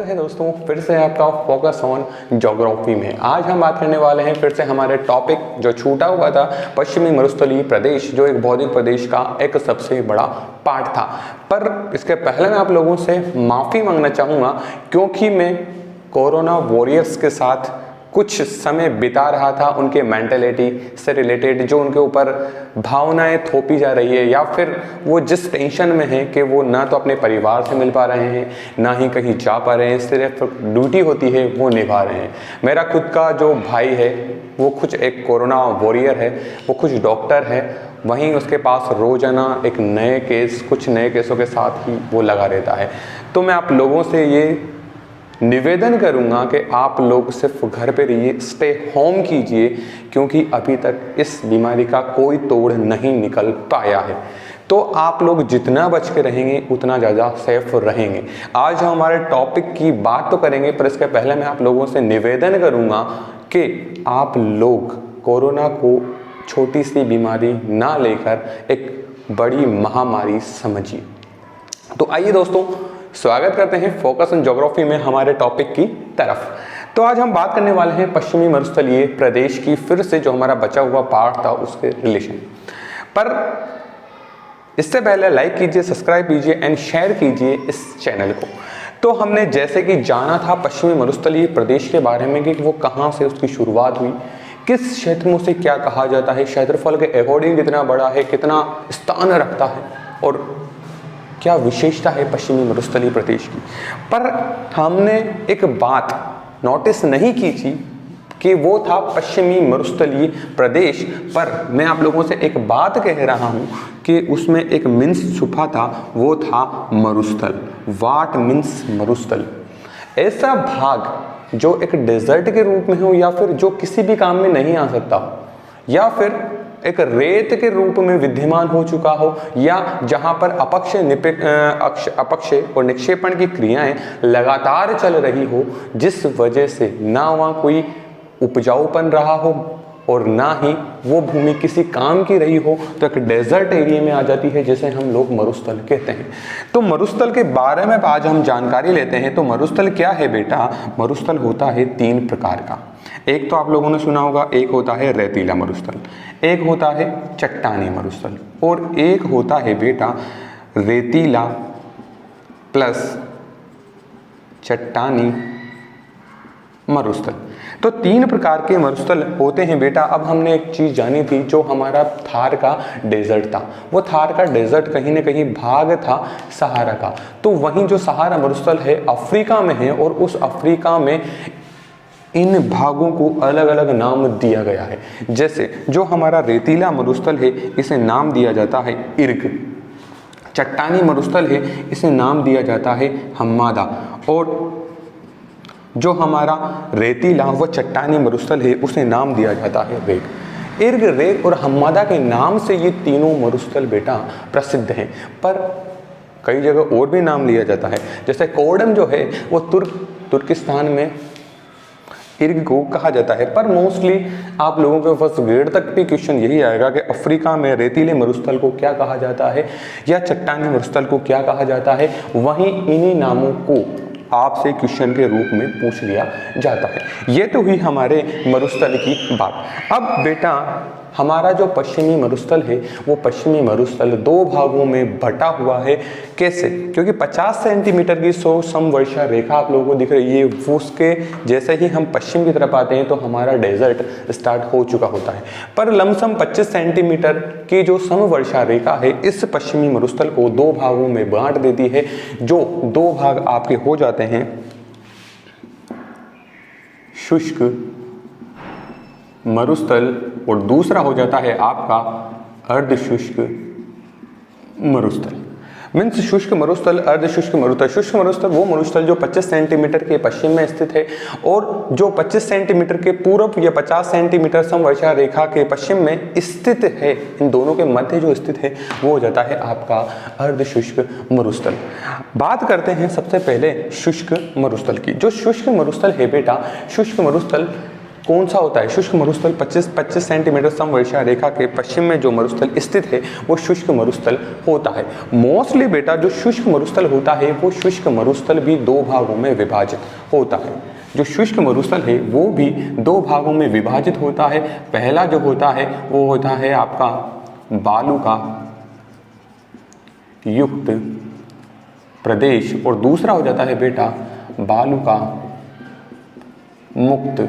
स्वागत है दोस्तों फिर से आपका फोकस ऑन ज्योग्राफी में। आज हम बात करने वाले हैं फिर से हमारे टॉपिक जो छूटा हुआ था, पश्चिमी मरुस्थलीय प्रदेश, जो एक भौतिक प्रदेश का एक सबसे बड़ा पार्ट था। पर इसके पहले मैं आप लोगों से माफ़ी मांगना चाहूँगा क्योंकि मैं कोरोना वॉरियर्स के साथ कुछ समय बिता रहा था, उनके मेंटलिटी से रिलेटेड जो उनके ऊपर भावनाएं थोपी जा रही है, या फिर वो जिस टेंशन में है कि वो ना तो अपने परिवार से मिल पा रहे हैं, ना ही कहीं जा पा रहे हैं, सिर्फ ड्यूटी होती है वो निभा रहे हैं। मेरा खुद का जो भाई है वो कुछ एक कोरोना वॉरियर है, वो कुछ डॉक्टर है, वहीं उसके पास रोजाना एक नए केस, कुछ नए केसों के साथ ही वो लगा रहता है। तो मैं आप लोगों से ये निवेदन करूंगा कि आप लोग सिर्फ घर पे रहिए, स्टे होम कीजिए, क्योंकि अभी तक इस बीमारी का कोई तोड़ नहीं निकल पाया है। तो आप लोग जितना बच के रहेंगे उतना ज़्यादा सेफ रहेंगे। आज हम हमारे टॉपिक की बात तो करेंगे, पर इसके पहले मैं आप लोगों से निवेदन करूंगा कि आप लोग कोरोना को छोटी सी बीमारी ना लेकर एक बड़ी महामारी समझिए। तो आइए दोस्तों, स्वागत करते हैं फोकस ऑन ज्योग्राफी में हमारे टॉपिक की तरफ। तो आज हम बात करने वाले हैं पश्चिमी मरुस्थलीय प्रदेश की, फिर से जो हमारा बचा हुआ पार्ट था उसके रिलेशन पर। इससे पहले लाइक कीजिए, सब्सक्राइब कीजिए एंड शेयर कीजिए इस चैनल को। तो हमने जैसे कि जाना था पश्चिमी मरुस्थलीय प्रदेश के बारे में कि वो कहाँ से उसकी शुरुआत हुई, किस क्षेत्र में उसे क्या कहा जाता है, क्षेत्रफल के अकॉर्डिंग कितना बड़ा है, कितना स्थान रखता है और क्या विशेषता है पश्चिमी मरुस्थलीय प्रदेश की। पर हमने एक बात नोटिस नहीं की थी कि वो था पश्चिमी मरुस्थलीय प्रदेश। पर मैं आप लोगों से एक बात कह रहा हूँ कि उसमें एक मीन्स छुपा था, वो था मरुस्थल। वाट मीन्स मरुस्थल? ऐसा भाग जो एक डेजर्ट के रूप में हो, या फिर जो किसी भी काम में नहीं आ सकता हो, या फिर एक रेत के रूप में विद्यमान हो चुका हो, या जहां पर अपक्ष और निक्षेपण की क्रियाएं लगातार चल रही हो, जिस वजह से ना वहाँ कोई उपजाऊपन रहा हो और ना ही वो भूमि किसी काम की रही हो, तो एक डेजर्ट एरिया में आ जाती है, जिसे हम लोग मरुस्थल कहते हैं। तो मरुस्थल के बारे में आज हम जानकारी लेते हैं। तो मरुस्थल क्या है बेटा? मरुस्थल होता है 3 प्रकार का। एक तो आप लोगों ने सुना होगा, एक होता है रेतीला मरुस्थल, एक होता है चट्टानी मरुस्थल, और एक होता है बेटा रेतीला प्लस चट्टानी मरुस्थल। तो 3 प्रकार के मरुस्थल होते हैं बेटा। अब हमने एक चीज़ जानी थी, जो हमारा थार का डेजर्ट था, वो थार का डेजर्ट कहीं ना कहीं भाग था सहारा का। तो वहीं जो सहारा मरुस्थल है अफ्रीका में है, और उस अफ्रीका में इन भागों को अलग अलग नाम दिया गया है। जैसे जो हमारा रेतीला मरुस्थल है, इसे नाम दिया जाता है इर्ग। चट्टानी मरुस्थल है, इसे नाम दिया जाता है हम्मादा। और जो हमारा रेतीला व चट्टानी मरुस्थल है, उसे नाम दिया जाता है रेग। इर्ग, रेग और हम्मादा के नाम से ये तीनों मरुस्थल बेटा प्रसिद्ध हैं। पर कई जगह और भी नाम लिया जाता है। जैसे कोडम जो है वो तुर्किस्तान में इर्ग को कहा जाता है। पर मोस्टली आप लोगों के फर्स्ट ग्रेड तक भी क्वेश्चन यही आएगा कि अफ्रीका में रेतीले मरुस्थल को क्या कहा जाता है, या चट्टानी मरुस्थल को क्या कहा जाता है। वहीं इन्हीं नामों को आपसे क्वेश्चन के रूप में पूछ लिया जाता है। ये तो हुई हमारे मरुस्थल की बात। अब बेटा हमारा जो पश्चिमी मरुस्थल है, वो पश्चिमी मरुस्थल 2 भागों में बटा हुआ है। कैसे? क्योंकि 50 सेंटीमीटर की समवर्षा रेखा आप लोगों को दिख रही है, वो उसके जैसे ही हम पश्चिम की तरफ आते हैं तो हमारा डेजर्ट स्टार्ट हो चुका होता है। पर लमसम 25 सेंटीमीटर की जो समवर्षा रेखा है, इस पश्चिमी मरुस्थल को 2 भागों में बांट देती है। जो 2 भाग आपके हो जाते हैं शुष्क मरुस्थल, और दूसरा हो जाता है आपका अर्धशुष्क मरुस्थल। मीन्स शुष्क मरुस्थल, अर्धशुष्क मरुस्थल। शुष्क मरुस्थल वो मरुस्थल जो 25 सेंटीमीटर के पश्चिम में स्थित है, और जो 25 सेंटीमीटर के पूर्व या 50 सेंटीमीटर समवर्षा रेखा के पश्चिम में स्थित है, इन दोनों के मध्य जो स्थित है वो हो जाता है आपका अर्धशुष्क मरुस्थल। बात करते हैं सबसे पहले शुष्क मरुस्थल की। जो शुष्क मरुस्थल है बेटा, शुष्क मरुस्थल कौन सा होता है? शुष्क मरुस्थल 25 सेंटीमीटर समवर्षा रेखा के पश्चिम में जो मरुस्थल स्थित है वो शुष्क मरुस्थल होता है। मोस्टली बेटा जो शुष्क मरुस्थल होता है वो शुष्क मरुस्थल भी दो भागों में विभाजित होता है। जो शुष्क मरुस्थल है वो भी दो भागों में विभाजित होता है। पहला जो होता है वो होता है आपका बालू का युक्त प्रदेश और दूसरा हो जाता है बेटा बालू का मुक्त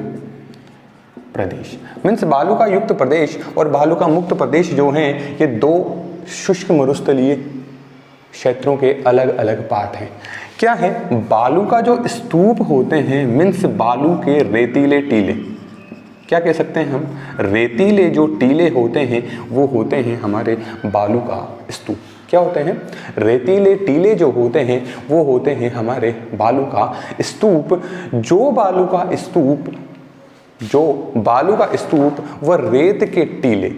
प्रदेश। मीन्स बालू का युक्त प्रदेश और बालू का मुक्त प्रदेश जो हैं ये दो शुष्क मरुस्थलीय क्षेत्रों के अलग अलग पार्ट हैं। क्या है? बालू का जो स्तूप होते हैं मीन्स बालू के रेतीले टीले, क्या कह सकते हैं हम? रेतीले जो टीले होते हैं वो होते हैं हमारे बालू का स्तूप। क्या होते हैं? रेतीले टीले जो होते हैं वो होते हैं हमारे बालू का स्तूप। जो बालू का स्तूप व रेत के टीले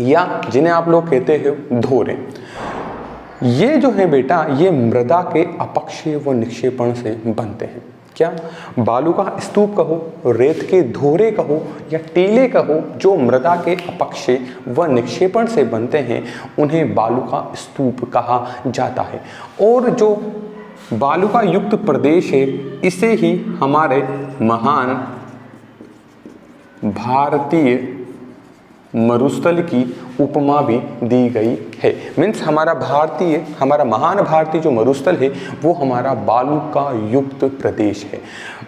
या जिन्हें आप लोग कहते हैं धोरे, ये जो है बेटा ये मृदा के अपक्षय व निक्षेपण से बनते हैं। क्या? बालू का स्तूप कहो, रेत के धोरे कहो या टीले कहो, जो मृदा के अपक्षय व निक्षेपण से बनते हैं उन्हें बालू का स्तूप कहा जाता है। और जो बालू का युक्त प्रदेश है इसे ही हमारे महान भारतीय मरुस्थल की उपमा भी दी गई है। मीन्स हमारा महान भारतीय जो मरुस्थल है वो हमारा बालू का युक्त प्रदेश है।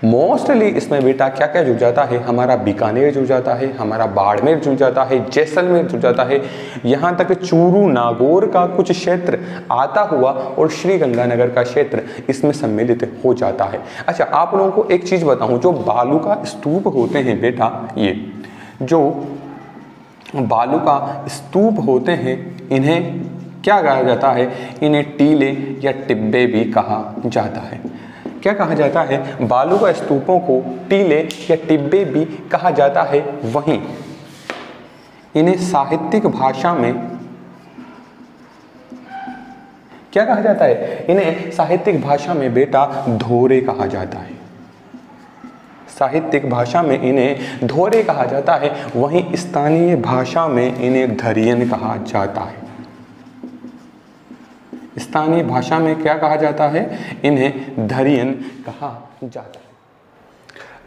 मोस्टली इसमें बेटा क्या क्या जुड़ जाता है? हमारा बीकानेर जुड़ जाता है, हमारा बाड़मेर जुड़ जाता है, जैसलमेर जुड़ जाता है, यहाँ तक चूरू नागौर का कुछ क्षेत्र आता हुआ और श्री गंगानगर का क्षेत्र इसमें सम्मिलित हो जाता है। अच्छा, आप लोगों को एक चीज़ बताऊँ, जो बालू का स्तूप होते हैं बेटा, ये जो बालू का स्तूप होते हैं इन्हें क्या कहा जाता है? इन्हें टीले या टिब्बे भी कहा जाता है। क्या कहा जाता है? बालू का स्तूपों को टीले या टिब्बे भी कहा जाता है। वहीं इन्हें साहित्यिक भाषा में क्या कहा जाता है? इन्हें साहित्यिक भाषा में बेटा धोरे कहा जाता है। साहित्यिक भाषा में इन्हें धोरे कहा जाता है, वहीं स्थानीय भाषा में इन्हें धरियन कहा जाता है। स्थानीय भाषा में क्या कहा जाता है? इन्हें धरियन कहा जाता है।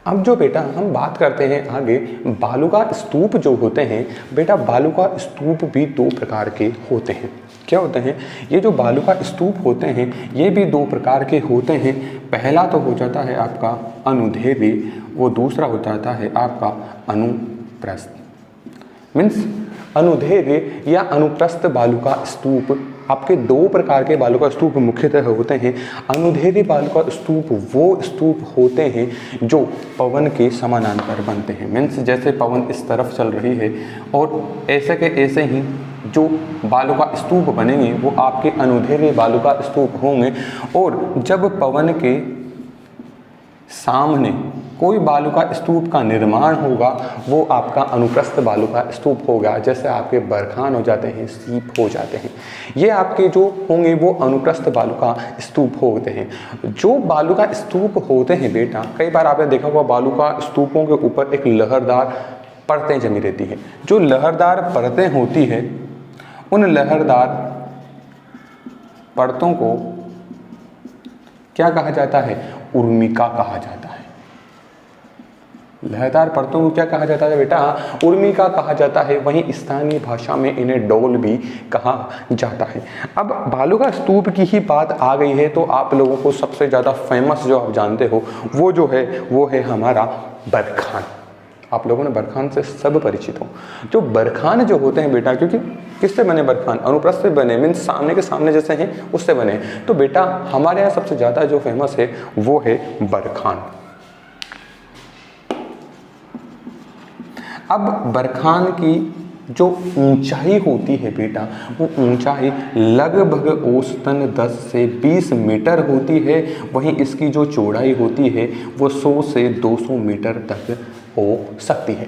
अब जो बेटा हम बात करते हैं आगे, बालू का स्तूप जो होते हैं बेटा, बालू का स्तूप भी दो प्रकार के होते हैं। क्या होते हैं? ये जो बालू का स्तूप होते हैं ये भी दो प्रकार के होते हैं। पहला तो हो जाता है आपका अनुदैर्घ्य, वो दूसरा हो जाता है आपका अनुप्रस्थ। मीन्स अनुदैर्घ्य या अनुप्रस्थ बालू का स्तूप, आपके दो प्रकार के बालू का स्तूप मुख्यतः होते हैं। अनुदैर्घ्य बालू का स्तूप वो स्तूप होते हैं जो पवन के समानांतर बनते हैं। मीन्स जैसे पवन इस तरफ चल रही है और ऐसे के ऐसे ही जो बालू का स्तूप बनेंगे वो आपके अनुदैर्घ्य बालू का स्तूप होंगे। और जब पवन के सामने कोई बालू का स्तूप का निर्माण होगा वो आपका अनुप्रस्थ बालू का स्तूप होगा। जैसे आपके बरखान हो जाते हैं, सीप हो जाते हैं, ये आपके जो होंगे वो अनुप्रस्थ बालू का स्तूप होते हैं। जो बालू का स्तूप होते हैं बेटा, कई बार आपने देखा होगा बालू का स्तूपों के ऊपर एक लहरदार परतें जमी रहती है। जो लहरदार परतें होती है उन लहरदार परतों को क्या कहा जाता है? उर्मिका कहा जाता है। लहरदार परतों को क्या कहा जाता है बेटा? उर्मिका कहा जाता है। वहीं स्थानीय भाषा में इन्हें डोल भी कहा जाता है। अब बालू का स्तूप की ही बात आ गई है तो आप लोगों को सबसे ज़्यादा फेमस जो आप जानते हो वो जो है वो है हमारा बरखान। आप लोगों ने बरखान से सब परिचित हो। जो बरखान जो होते हैं बेटा, क्योंकि किससे बने बरखान? अनुप्रस्थ से बने, मीन्स सामने के सामने जैसे हैं उससे बने। तो बेटा हमारे यहाँ सबसे ज़्यादा जो फेमस है वो है बरखान। अब बरखान की जो ऊंचाई होती है बेटा, वो ऊंचाई लगभग औसतन 10 से 20 मीटर होती है। वहीं इसकी जो चौड़ाई होती है वो 100 से 200 मीटर तक हो सकती है।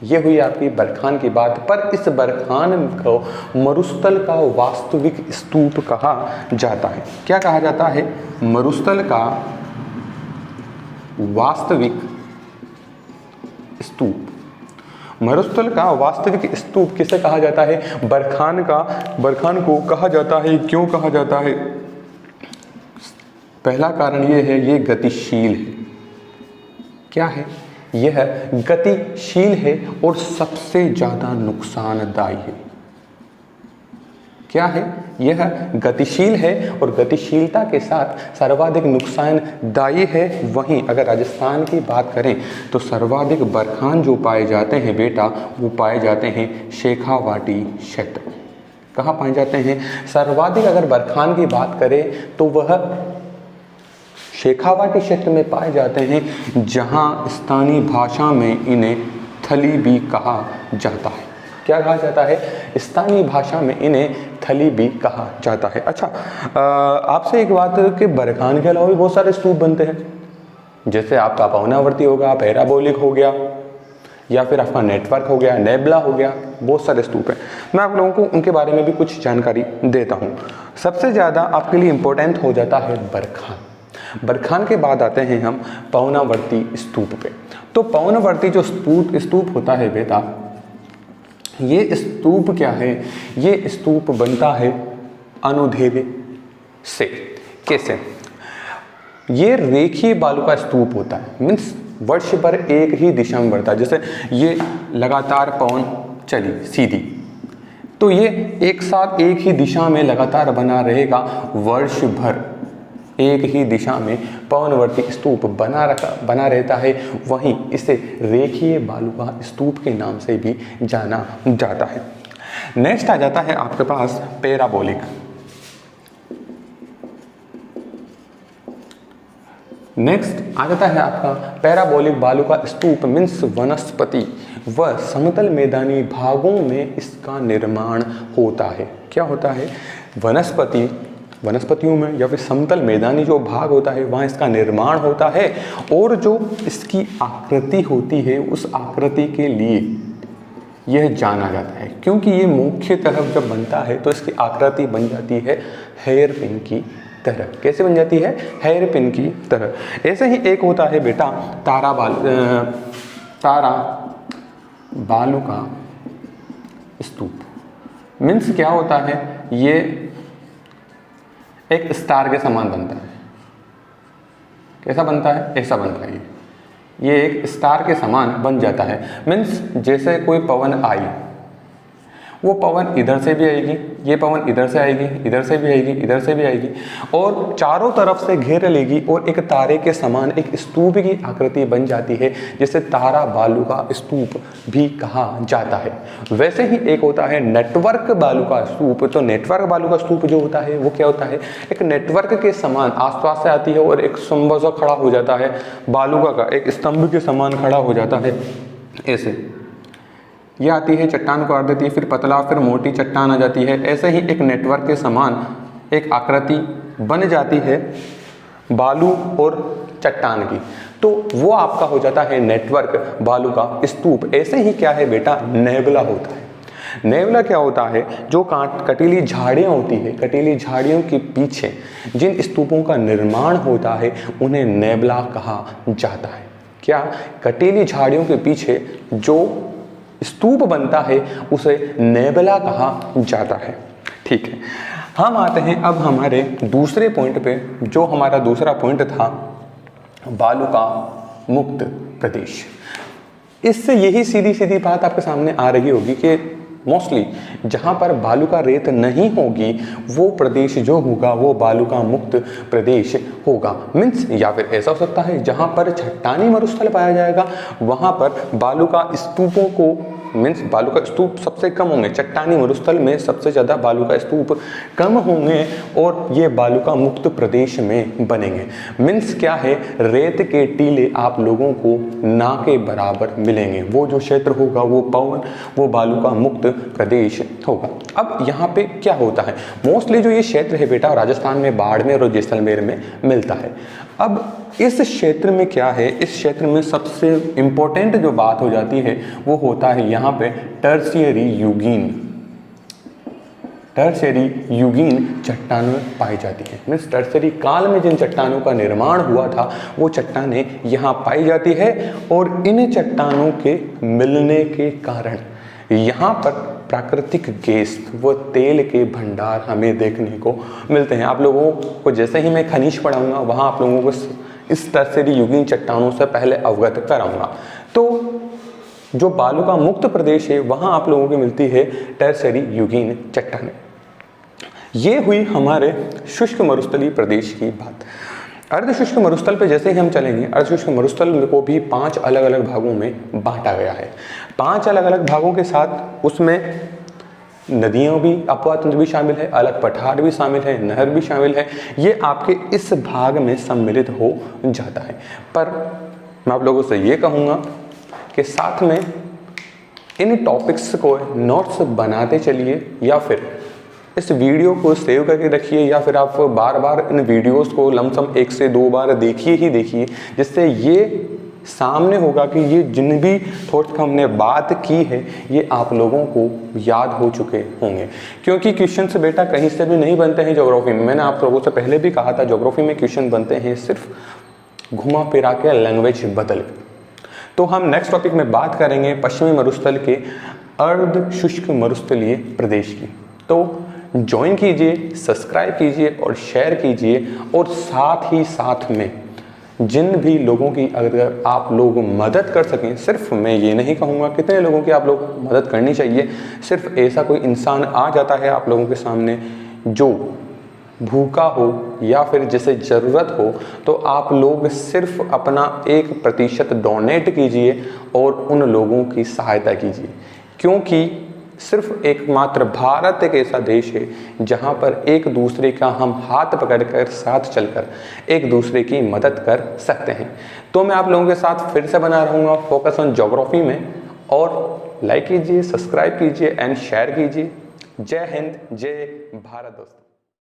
ये हुई आपकी बरखान की बात। पर इस बरखान को मरुस्थल का वास्तविक स्तूप कहा जाता है। क्या कहा जाता है? मरुस्थल का वास्तविक स्तूप। मरुस्थल का वास्तविक स्तूप किसे कहा जाता है? बरखान को कहा जाता है। क्यों कहा जाता है? पहला कारण ये है, ये गतिशील है। क्या है? यह गतिशील है और सबसे ज़्यादा नुकसानदायी है। क्या है? यह गतिशील है और गतिशीलता के साथ सर्वाधिक नुकसानदायी है। वहीं अगर राजस्थान की बात करें तो सर्वाधिक बरखान जो पाए जाते हैं बेटा, वो पाए जाते हैं शेखावाटी क्षेत्र। कहाँ पाए जाते हैं? सर्वाधिक अगर बरखान की बात करें तो वह शेखावाटी क्षेत्र में पाए जाते हैं, जहाँ स्थानीय भाषा में इन्हें थली भी कहा जाता है। क्या कहा जाता है? स्थानीय भाषा में इन्हें थली भी कहा जाता है। अच्छा, आपसे एक बात कि बरखान के अलावा भी बहुत सारे स्तूप बनते हैं, जैसे आपका पवनावर्ती होगा, पैराबोलिक हो गया, या फिर आपका नेटवर्क हो गया, नेबला हो गया, बहुत सारे स्तूप हैं। मैं आप लोगों को उनके बारे में भी कुछ जानकारी देता हूँ। सबसे ज़्यादा आपके लिए इम्पोर्टेंट हो जाता है बरखान। बरखान के बाद आते हैं हम पवनावर्ती स्तूप पे। तो पवनावर्ती जो स्तूप होता है बेटा, ये स्तूप क्या है? ये स्तूप बनता है अनुदैर्ध्य से। कैसे? ये रेखीय बालू का स्तूप होता है, मीन्स वर्ष भर एक ही दिशा में बढ़ता है। जैसे ये लगातार पवन चली सीधी, तो ये एक साथ एक ही दिशा में लगातार बना रहेगा वर्ष भर। एक ही दिशा में पवनवर्ती स्तूप बना रहता है। वहीं इसे रेखीय बालू का स्तूप के नाम से भी जाना जाता है। नेक्स्ट आ जाता है आपके पास पैराबोलिक। नेक्स्ट आ जाता है आपका पैराबोलिक बालू का स्तूप, मीन्स वनस्पति व समतल मैदानी भागों में इसका निर्माण होता है। क्या होता है? वनस्पतियों में या फिर समतल मैदानी जो भाग होता है वहाँ इसका निर्माण होता है। और जो इसकी आकृति होती है, उस आकृति के लिए यह जाना जाता है, क्योंकि ये मुख्य तरफ जब बनता है तो इसकी आकृति बन जाती है हेयर पिन की तरह। कैसे बन जाती है? हेयर पिन की तरह। ऐसे ही एक होता है बेटा तारा बालू का स्तूप। मीन्स क्या होता है? ये एक स्टार के समान बनता है। कैसा बनता है? ऐसा बनता है। ये एक स्टार के समान बन जाता है। मीन्स जैसे कोई पवन आई, वो पवन इधर से भी आएगी, ये पवन इधर से आएगी, इधर से भी आएगी, इधर से भी आएगी, और चारों तरफ से घेर लेगी और एक तारे के समान एक स्तूप की आकृति बन जाती है, जिसे तारा बालू का स्तूप भी कहा जाता है। वैसे ही एक होता है नेटवर्क बालू का स्तूप। तो नेटवर्क बालू का स्तूप जो होता है वो क्या होता है? एक नेटवर्क के समान आसपास से आती है और एक स्तंभ सा खड़ा हो जाता है, बालू का एक स्तंभ के समान खड़ा हो जाता है। ऐसे ये आती है, चट्टान को काट देती है, फिर पतला फिर मोटी चट्टान आ जाती है। ऐसे ही एक नेटवर्क के समान एक आकृति बन जाती है बालू और चट्टान की, तो वो आपका हो जाता है नेटवर्क बालू का स्तूप। ऐसे ही क्या है बेटा? नेबला होता है। नेबला क्या होता है? जो कटीली झाड़ियाँ होती है, कटीली झाड़ियों के पीछे जिन स्तूपों का निर्माण होता है उन्हें नेबला कहा जाता है। क्या? कटीली झाड़ियों के पीछे जो स्तूप बनता है उसे नेबला कहा जाता है। ठीक है, हम आते हैं अब हमारे दूसरे पॉइंट पे। जो हमारा दूसरा पॉइंट था बालू का मुक्त प्रदेश। इससे यही सीधी सीधी बात आपके सामने आ रही होगी कि मोस्टली जहाँ पर बालू का रेत नहीं होगी वो प्रदेश जो होगा वो बालू का मुक्त प्रदेश होगा। मीन्स या फिर ऐसा हो सकता है जहाँ पर चट्टानी मरुस्थल पाया जाएगा वहाँ पर बालू का स्तूपों को, मीन्स बालू का स्तूप सबसे कम होंगे, चट्टानी मरुस्थल में सबसे ज़्यादा बालू का स्तूप कम होंगे और ये बालू का मुक्त प्रदेश में बनेंगे। मीन्स क्या है? रेत के टीले आप लोगों को ना के बराबर मिलेंगे। वो जो क्षेत्र होगा वो बालू का मुक्त प्रदेश होगा। अब यहाँ पे क्या होता है? मोस्टली जो ये क्षेत्र है बेटा राजस्थान में बाड़मेर और जैसलमेर में मिलता है। अब इस क्षेत्र में क्या है? इस क्षेत्र में सबसे इम्पोर्टेंट जो बात हो जाती है वो होता है यहाँ पे टर्शियरी युगीन। टर्शियरी युगीन चट्टानें पाई जाती हैं। मीन्स टर्शियरी काल में जिन चट्टानों का निर्माण हुआ था वो चट्टानें यहाँ पाई जाती है, और इन चट्टानों के मिलने के कारण यहाँ पर प्राकृतिक गैस व तेल के भंडार हमें देखने को मिलते हैं। आप लोगों को जैसे ही मैं खनिज पढ़ाऊंगा वहाँ आप लोगों को इस टर्शियरी युगीन चट्टानों से पहले अवगत कराऊंगा। तो जो बालू का मुक्त प्रदेश है वहाँ आप लोगों को मिलती है टर्शियरी युगीन चट्टानें। ये हुई हमारे शुष्क मरुस्थलीय प्रदेश की बात। अर्धशुष्क मरुस्थल पे जैसे ही हम चलेंगे, अर्धशुष्क मरुस्थल को भी 5 अलग अलग भागों में बांटा गया है। 5 अलग अलग भागों के साथ उसमें नदियाँ भी, अपवाद तंत्र भी शामिल है, अलग पठार भी शामिल है, नहर भी शामिल है। ये आपके इस भाग में सम्मिलित हो जाता है। पर मैं आप लोगों से ये कहूँगा कि साथ में इन टॉपिक्स को नोट्स बनाते चलिए, या फिर इस वीडियो को सेव करके रखिए, या फिर आप बार बार इन वीडियोस को लमसम 1 से 2 बार देखिए, जिससे ये सामने होगा कि ये जिन भी थॉट्स का हमने बात की है ये आप लोगों को याद हो चुके होंगे। क्योंकि क्वेश्चंस बेटा कहीं से भी नहीं बनते हैं ज्योग्राफी में। मैंने आप लोगों से पहले भी कहा था ज्योग्राफी में क्वेश्चन बनते हैं सिर्फ घुमा फिरा के, लैंग्वेज बदल। तो हम नेक्स्ट टॉपिक में बात करेंगे पश्चिमी मरुस्थल के अर्ध शुष्क मरुस्थलीय प्रदेश की। तो ज्वाइन कीजिए, सब्सक्राइब कीजिए और शेयर कीजिए, और साथ ही साथ में जिन भी लोगों की अगर आप लोग मदद कर सकें, सिर्फ मैं ये नहीं कहूँगा कितने लोगों की आप लोग मदद करनी चाहिए, सिर्फ ऐसा कोई इंसान आ जाता है आप लोगों के सामने जो भूखा हो या फिर जिसे ज़रूरत हो, तो आप लोग सिर्फ अपना 1% डोनेट कीजिए और उन लोगों की सहायता कीजिए। क्योंकि सिर्फ एकमात्र भारत एक ऐसा देश है जहाँ पर एक दूसरे का हम हाथ पकड़कर साथ चलकर एक दूसरे की मदद कर सकते हैं। तो मैं आप लोगों के साथ फिर से बना रहूँगा फोकस ऑन ज्योग्राफी में, और लाइक कीजिए, सब्सक्राइब कीजिए एंड शेयर कीजिए। जय हिंद, जय भारत दोस्तों।